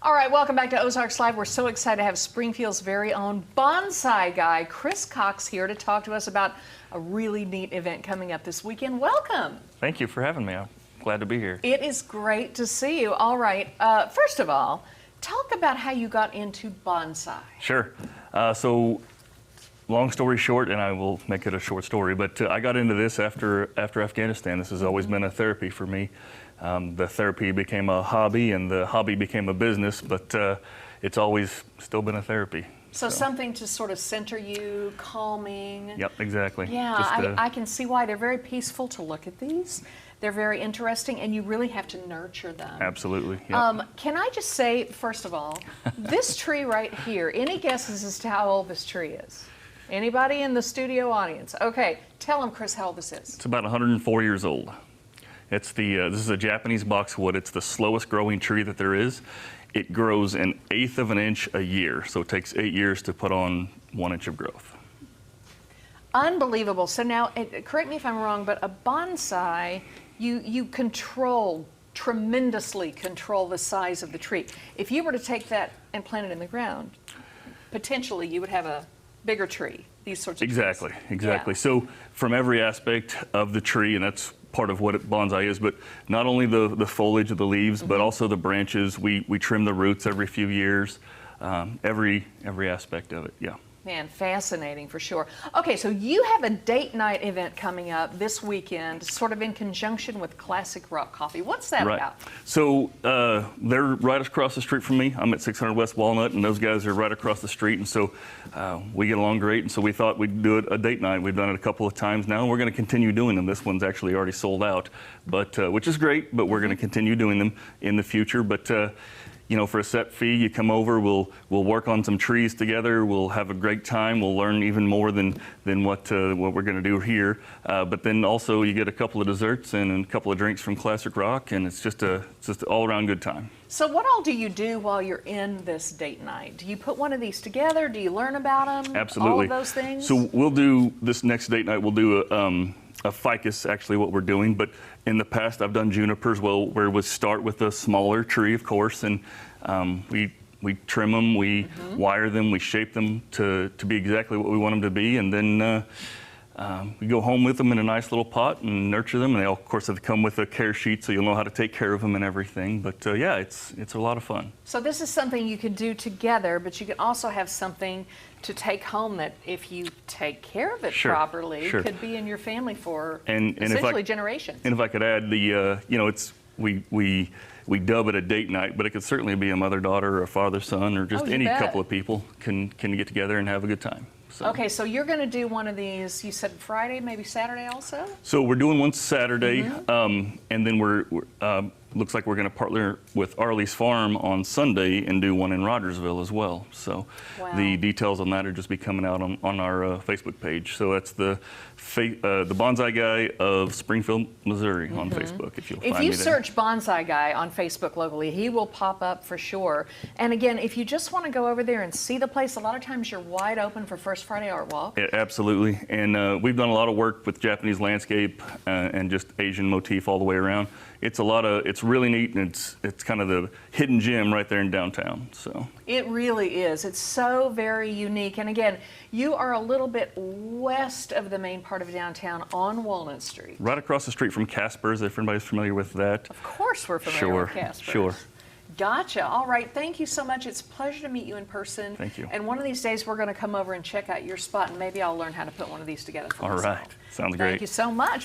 All right, welcome back to Ozarks Live. We're so excited to have Springfield's very own Bonsai Guy, Chris Cox, here to talk to us about a really neat event coming up this weekend. Welcome. Thank you for having me. I'm glad to be here. It is great to see you. All right, first of all, talk about how you got into bonsai. Sure. So, long story short, and I will make it a short story, but I got into this after Afghanistan. This has always been a therapy for me. The therapy became a hobby, and the hobby became a business, but it's always still been a therapy. So something to sort of center you, calming. Yep, exactly. Yeah, I can see why. They're very peaceful to look at these. They're very interesting, and you really have to nurture them. Absolutely. Yep. Can I just say, first of all, this tree right here, any guesses as to how old this tree is? Anybody in the studio audience? Okay, tell them, Chris, how old this is. It's about 104 years old. It's this is a Japanese boxwood. It's the slowest growing tree that there is. It grows 1/8 of an inch a year, so it takes 8 years to put on 1 inch of growth. Unbelievable. So now, correct me if I'm wrong, but a bonsai, you tremendously control the size of the tree. If you were to take that and plant it in the ground, potentially you would have a bigger tree, these sorts of trees. Exactly. Yeah. So from every aspect of the tree, and that's part of what bonsai is, but not only the foliage of the leaves, but also the branches. We trim the roots every few years, every aspect of it, yeah. Man, fascinating for sure. Okay, so you have a date night event coming up this weekend, sort of in conjunction with Classic Rock Coffee. What's that about? So they're right across the street from me. I'm at 600 West Walnut, and those guys are right across the street, and so we get along great, and so we thought we'd do it a date night. We've done it a couple of times now, and we're going to continue doing them. This one's actually already sold out, but which is great, but we're going to continue doing them in the future. But you know, for a set fee, you come over, we'll work on some trees together, we'll have a great time, we'll learn even more than what we're going to do here. But then also you get a couple of desserts and a couple of drinks from Classic Rock, and it's just an all-around good time. So what all do you do while you're in this date night? Do you put one of these together? Do you learn about them? Absolutely. All of those things? So we'll do, this next date night, we'll do a ficus, actually, what we're doing, but in the past I've done junipers, where we start with a smaller tree, of course, and we trim them, we wire them, we shape them to be exactly what we want them to be, and then we go home with them in a nice little pot and nurture them, and they all, of course, have come with a care sheet, so you'll know how to take care of them and everything. But yeah, it's a lot of fun. So this is something you can do together, but you can also have something to take home that, if you take care of it properly, could be in your family for essentially generations. And if I could add, you know, we dub it a date night, but it could certainly be a mother-daughter or a father-son, or just any couple of people can get together and have a good time. So. Okay, so you're going to do one of these, you said Friday, maybe Saturday also? So we're doing one Saturday, and then we're looks like we're going to partner with Arley's Farm on Sunday and do one in Rogersville as well. So the details on that are just be coming out on our Facebook page. So that's the Bonsai Guy of Springfield, Missouri on Facebook, if you'll find me there. If you search Bonsai Guy on Facebook locally, he will pop up for sure. And again, if you just want to go over there and see the place, a lot of times you're wide open for First Friday Art Walk. Yeah, absolutely. And we've done a lot of work with Japanese landscape and just Asian motif all the way around. It's really neat, and it's kind of the hidden gem right there in downtown. So it really is. It's so very unique. And again, you are a little bit west of the main part of downtown on Walnut Street. Right across the street from Casper's, if anybody's familiar with that. Of course we're familiar with Casper's. Sure. Gotcha. All right. Thank you so much. It's a pleasure to meet you in person. Thank you. And one of these days we're going to come over and check out your spot, and maybe I'll learn how to put one of these together for myself. All right. Sounds great. Thank you so much.